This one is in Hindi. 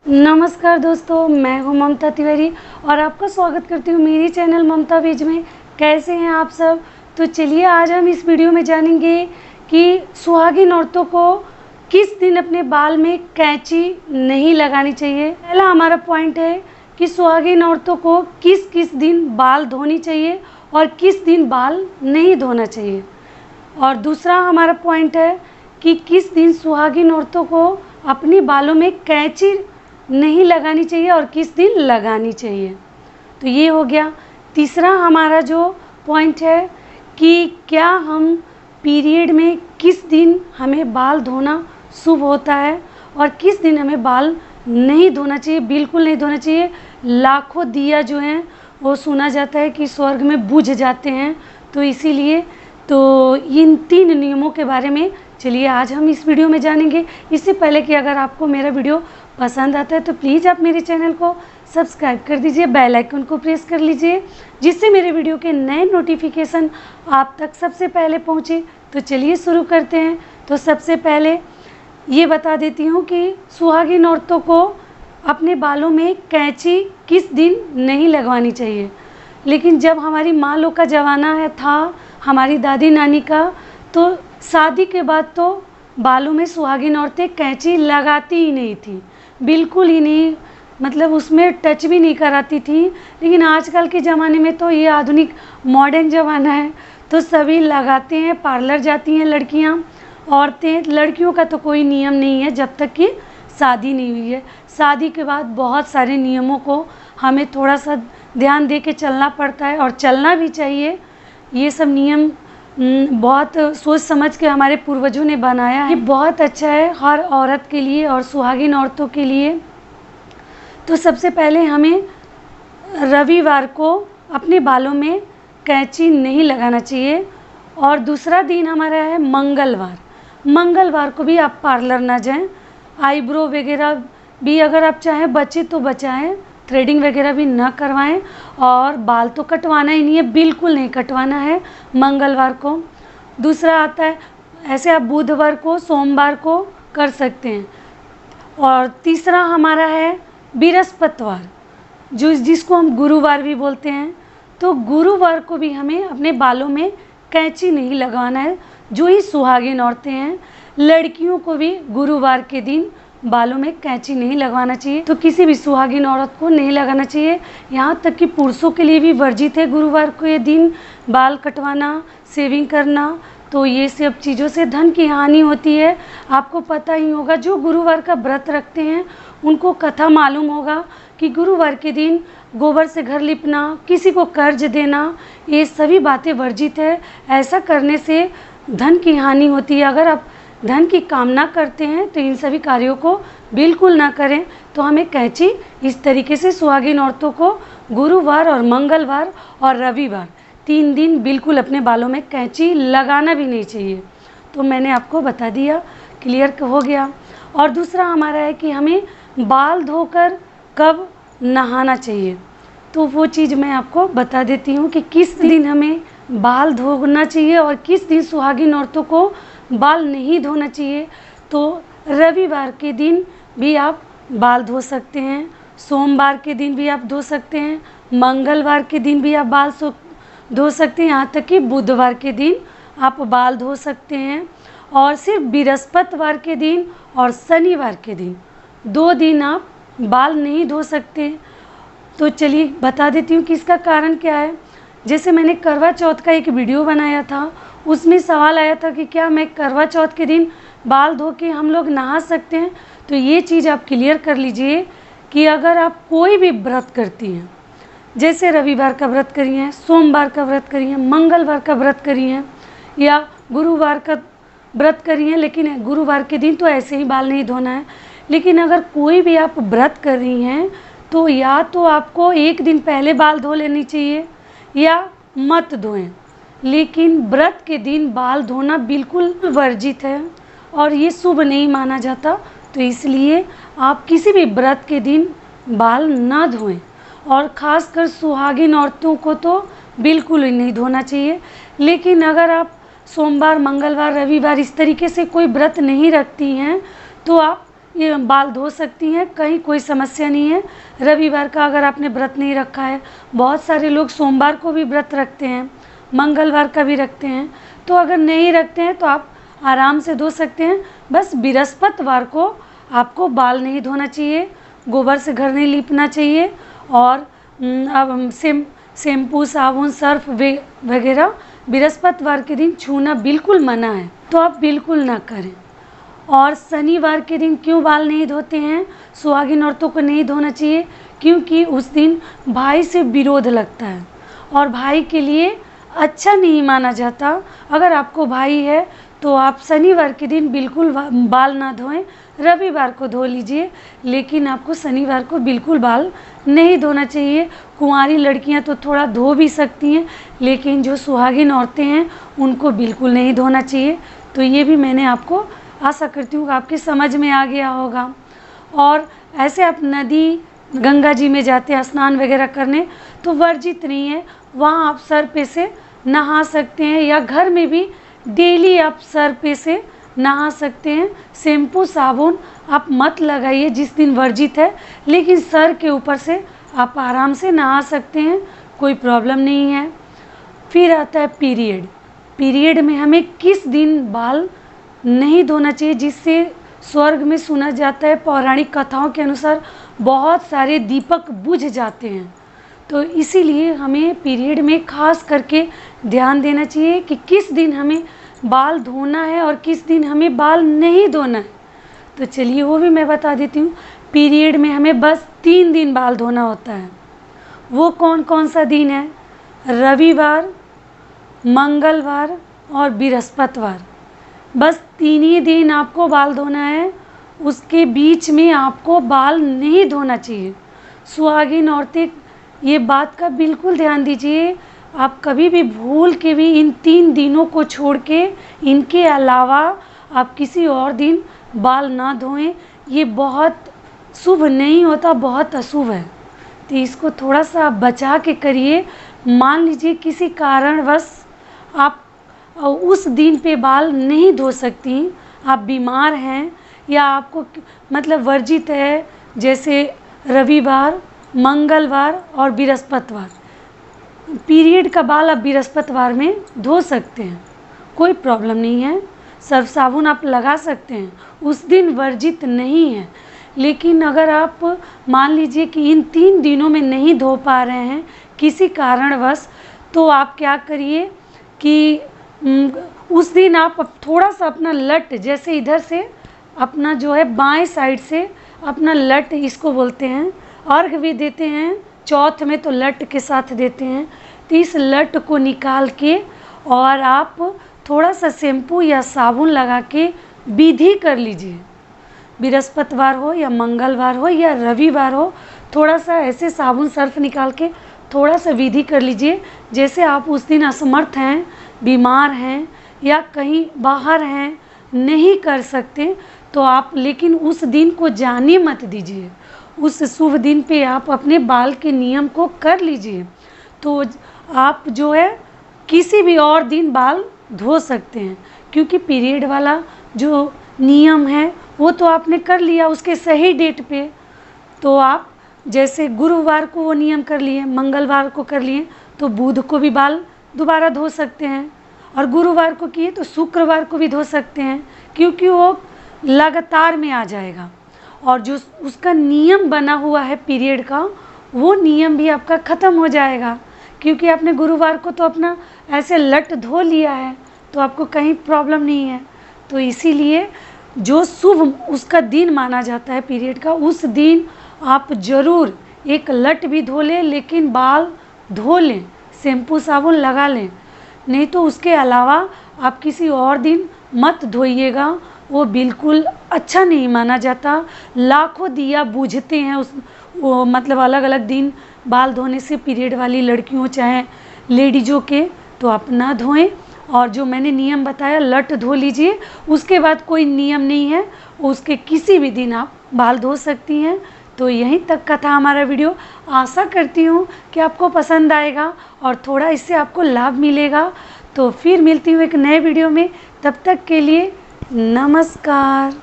नमस्कार दोस्तों, मैं हूं ममता तिवारी और आपका स्वागत करती हूं मेरी चैनल ममता वेज में। कैसे हैं आप सब? तो चलिए आज हम इस वीडियो में जानेंगे कि सुहागिन औरतों को किस दिन अपने बाल में कैंची नहीं लगानी चाहिए। पहला हमारा पॉइंट है कि सुहागिन औरतों को किस किस दिन बाल धोनी चाहिए और किस दिन बाल नहीं धोना चाहिए। और दूसरा हमारा पॉइंट है कि किस दिन सुहागिन औरतों को अपने बालों में कैंची नहीं लगानी चाहिए और किस दिन लगानी चाहिए। तो ये हो गया। तीसरा हमारा जो पॉइंट है कि क्या हम पीरियड में किस दिन हमें बाल धोना शुभ होता है और किस दिन हमें बाल नहीं धोना चाहिए, बिल्कुल नहीं धोना चाहिए। लाखों दिया जो हैं वो सुना जाता है कि स्वर्ग में बुझ जाते हैं, तो इसीलिए तो इन 3 नियमों के बारे में चलिए आज हम इस वीडियो में जानेंगे। इससे पहले कि अगर आपको मेरा वीडियो पसंद आता है तो प्लीज़ आप मेरे चैनल को सब्सक्राइब कर दीजिए, बेल आइकन को प्रेस कर लीजिए, जिससे मेरे वीडियो के नए नोटिफिकेशन आप तक सबसे पहले पहुंचे। तो चलिए शुरू करते हैं। तो सबसे पहले ये बता देती हूँ कि सुहागिन औरतों को अपने बालों में कैंची किस दिन नहीं लगवानी चाहिए। लेकिन जब हमारी माँ लोग का ज़माना था, हमारी दादी नानी का, तो शादी के बाद तो बालों में सुहागिन औरतें कैंची लगाती ही नहीं थी, बिल्कुल ही नहीं, मतलब उसमें टच भी नहीं कराती थी। लेकिन आजकल के ज़माने में तो ये आधुनिक मॉडर्न ज़माना है, तो सभी लगाते हैं। पार्लर जाती हैं लड़कियां, औरतें। लड़कियों का तो कोई नियम नहीं है जब तक कि शादी नहीं हुई है। शादी के बाद बहुत सारे नियमों को हमें थोड़ा सा ध्यान दे के चलना पड़ता है और चलना भी चाहिए। ये सब नियम बहुत सोच समझ के हमारे पूर्वजों ने बनाया है। ये बहुत अच्छा है हर औरत के लिए और सुहागिन औरतों के लिए। तो सबसे पहले हमें रविवार को अपने बालों में कैंची नहीं लगाना चाहिए। और दूसरा दिन हमारा है मंगलवार। मंगलवार को भी आप पार्लर ना जाएं। आईब्रो वगैरह भी अगर आप चाहें बचे तो बचाएं, थ्रेडिंग वगैरह भी ना करवाएं। और बाल तो कटवाना ही नहीं है, बिल्कुल नहीं कटवाना है मंगलवार को। दूसरा आता है, ऐसे आप बुधवार को, सोमवार को कर सकते हैं। और तीसरा हमारा है बृहस्पतिवार, जिसको हम गुरुवार भी बोलते हैं। तो गुरुवार को भी हमें अपने बालों में कैंची नहीं लगवाना है। जो ही सुहागिन औरतें हैं, लड़कियों को भी गुरुवार के दिन बालों में कैंची नहीं लगवाना चाहिए। तो किसी भी सुहागिन औरत को नहीं लगाना चाहिए। यहाँ तक कि पुरुषों के लिए भी वर्जित है गुरुवार को ये दिन बाल कटवाना, शेविंग करना। तो ये सब चीज़ों से धन की हानि होती है। आपको पता ही होगा, जो गुरुवार का व्रत रखते हैं उनको कथा मालूम होगा कि गुरुवार के दिन गोबर से घर लिपना, किसी को कर्ज देना, ये सभी बातें वर्जित है। ऐसा करने से धन की हानि होती है। अगर आप धन की कामना करते हैं तो इन सभी कार्यों को बिल्कुल ना करें। तो हमें कैंची इस तरीके से सुहागिन औरतों को गुरुवार और मंगलवार और रविवार 3 दिन बिल्कुल अपने बालों में कैंची लगाना भी नहीं चाहिए। तो मैंने आपको बता दिया, क्लियर हो गया। और दूसरा हमारा है कि हमें बाल धोकर कब नहाना चाहिए। तो वो चीज़ मैं आपको बता देती हूँ कि किस दिन हमें बाल धोना चाहिए और किस दिन सुहागिन औरतों को बाल नहीं धोना चाहिए। तो रविवार के दिन भी आप बाल धो सकते हैं, सोमवार के दिन भी आप धो सकते हैं, मंगलवार के दिन भी आप बाल धो सकते हैं, यहाँ तक कि बुधवार के दिन आप बाल धो सकते हैं। और सिर्फ बृहस्पतिवार के दिन और शनिवार के दिन 2 दिन आप बाल नहीं धो सकते। तो चलिए बता देती हूँ कि इसका कारण क्या है। जैसे मैंने करवा चौथ का एक वीडियो बनाया था, उसमें सवाल आया था कि क्या मैं करवा चौथ के दिन बाल धो के हम लोग नहा सकते हैं। तो ये चीज़ आप क्लियर कर लीजिए कि अगर आप कोई भी व्रत करती हैं, जैसे रविवार का व्रत करी हैं, सोमवार का व्रत करी हैं, मंगलवार का व्रत करी हैं या गुरुवार का व्रत करी हैं, लेकिन गुरुवार के दिन तो ऐसे ही बाल नहीं धोना है। लेकिन अगर कोई भी आप व्रत कर रही हैं तो या तो आपको 1 दिन पहले बाल धो लेनी चाहिए या मत धोएं। लेकिन व्रत के दिन बाल धोना बिल्कुल वर्जित है और ये शुभ नहीं माना जाता। तो इसलिए आप किसी भी व्रत के दिन बाल ना धोएं। और ख़ासकर सुहागिन औरतों को तो बिल्कुल ही नहीं धोना चाहिए। लेकिन अगर आप सोमवार, मंगलवार, रविवार इस तरीके से कोई व्रत नहीं रखती हैं तो आप ये बाल धो सकती हैं, कहीं कोई समस्या नहीं है। रविवार का अगर आपने व्रत नहीं रखा है, बहुत सारे लोग सोमवार को भी व्रत रखते हैं, मंगलवार का भी रखते हैं, तो अगर नहीं रखते हैं तो आप आराम से धो सकते हैं। बस बृहस्पतिवार को आपको बाल नहीं धोना चाहिए, गोबर से घर नहीं लीपना चाहिए, और अब शैम्पू, साबुन, सर्फ वगैरह बृहस्पतिवार के दिन छूना बिल्कुल मना है, तो आप बिल्कुल ना करें। और शनिवार के दिन क्यों बाल नहीं धोते हैं, सुहागिन औरतों को नहीं धोना चाहिए, क्योंकि उस दिन भाई से विरोध लगता है और भाई के लिए अच्छा नहीं माना जाता। अगर आपको भाई है तो आप शनिवार के दिन बिल्कुल बाल ना धोएं, रविवार को धो लीजिए, लेकिन आपको शनिवार को बिल्कुल बाल नहीं धोना चाहिए। कुंवारी लड़कियां तो थोड़ा धो भी सकती हैं, लेकिन जो सुहागिन औरतें हैं उनको बिल्कुल नहीं धोना चाहिए। तो ये भी मैंने आपको, आशा करती हूँ कि आपकी समझ में आ गया होगा। और ऐसे आप नदी, गंगा जी में जाते हैं स्नान वगैरह करने, तो वर्जित नहीं है, वहाँ आप सर पे से नहा सकते हैं, या घर में भी डेली आप सर पे से नहा सकते हैं। शैम्पू, साबुन आप मत लगाइए जिस दिन वर्जित है, लेकिन सर के ऊपर से आप आराम से नहा सकते हैं, कोई प्रॉब्लम नहीं है। फिर आता है पीरियड। पीरियड में हमें किस दिन बाल नहीं धोना चाहिए, जिससे स्वर्ग में सुना जाता है, पौराणिक कथाओं के अनुसार बहुत सारे दीपक बुझ जाते हैं। तो इसीलिए हमें पीरियड में खास करके ध्यान देना चाहिए कि किस दिन हमें बाल धोना है और किस दिन हमें बाल नहीं धोना है। तो चलिए वो भी मैं बता देती हूँ। पीरियड में हमें बस 3 दिन बाल धोना होता है। वो कौन कौन सा दिन है? रविवार, मंगलवार और बृहस्पतिवार। बस 3 ही दिन आपको बाल धोना है, उसके बीच में आपको बाल नहीं धोना चाहिए। सुहागिन औरतें ये बात का बिल्कुल ध्यान दीजिए, आप कभी भी भूल के भी इन 3 दिनों को छोड़ के इनके अलावा आप किसी और दिन बाल ना धोएं। ये बहुत शुभ नहीं होता, बहुत अशुभ है, तो इसको थोड़ा सा बचा के करिए। मान लीजिए किसी कारणवश आप उस दिन पे बाल नहीं धो सकती, आप बीमार हैं या आपको मतलब वर्जित है, जैसे रविवार, मंगलवार और बृहस्पतिवार, पीरियड का बाल आप बृहस्पतिवार में धो सकते हैं, कोई प्रॉब्लम नहीं है। सर्फ साबुन आप लगा सकते हैं, उस दिन वर्जित नहीं है। लेकिन अगर आप मान लीजिए कि इन 3 दिनों में नहीं धो पा रहे हैं किसी कारणवश, तो आप क्या करिए कि उस दिन आप थोड़ा सा अपना लट, जैसे इधर से अपना जो है बाएं साइड से अपना लट, इसको बोलते हैं, अर्घ भी देते हैं, चौथ में तो लट के साथ देते हैं, तो इस लट को निकाल के और आप थोड़ा सा शैम्पू या साबुन लगा के विधि कर लीजिए। बृहस्पतिवार हो या मंगलवार हो या रविवार हो, थोड़ा सा ऐसे साबुन सर्फ निकाल के थोड़ा सा विधि कर लीजिए। जैसे आप उस दिन असमर्थ हैं, बीमार हैं या कहीं बाहर हैं, नहीं कर सकते, तो आप लेकिन उस दिन को जाने मत दीजिए। उस शुभ दिन पे आप अपने बाल के नियम को कर लीजिए, तो आप जो है किसी भी और दिन बाल धो सकते हैं। क्योंकि पीरियड वाला जो नियम है वो तो आपने कर लिया उसके सही डेट पे, तो आप जैसे गुरुवार को वो नियम कर लिए, मंगलवार को कर लिए, तो बुध को भी बाल दोबारा धो सकते हैं, और गुरुवार को किए तो शुक्रवार को भी धो सकते हैं, क्योंकि वो लगातार में आ जाएगा। और जो उसका नियम बना हुआ है पीरियड का, वो नियम भी आपका ख़त्म हो जाएगा, क्योंकि आपने गुरुवार को तो अपना ऐसे लट धो लिया है, तो आपको कहीं प्रॉब्लम नहीं है। तो इसीलिए जो शुभ उसका दिन माना जाता है पीरियड का, उस दिन आप ज़रूर एक लट भी धो लें, लेकिन बाल धो लें, शैम्पू साबुन लगा लें। नहीं तो उसके अलावा आप किसी और दिन मत धोइएगा, वो बिल्कुल अच्छा नहीं माना जाता। लाखों दिया बुझते हैं उस वो मतलब अलग अलग दिन बाल धोने से पीरियड वाली लड़कियों चाहे लेडीज़ों के, तो आप ना धोएं। और जो मैंने नियम बताया, लट धो लीजिए, उसके बाद कोई नियम नहीं है, उसके किसी भी दिन आप बाल धो सकती हैं। तो यहीं तक का था हमारा वीडियो। आशा करती हूँ कि आपको पसंद आएगा और थोड़ा इससे आपको लाभ मिलेगा। तो फिर मिलती हूँ एक नए वीडियो में, तब तक के लिए नमस्कार।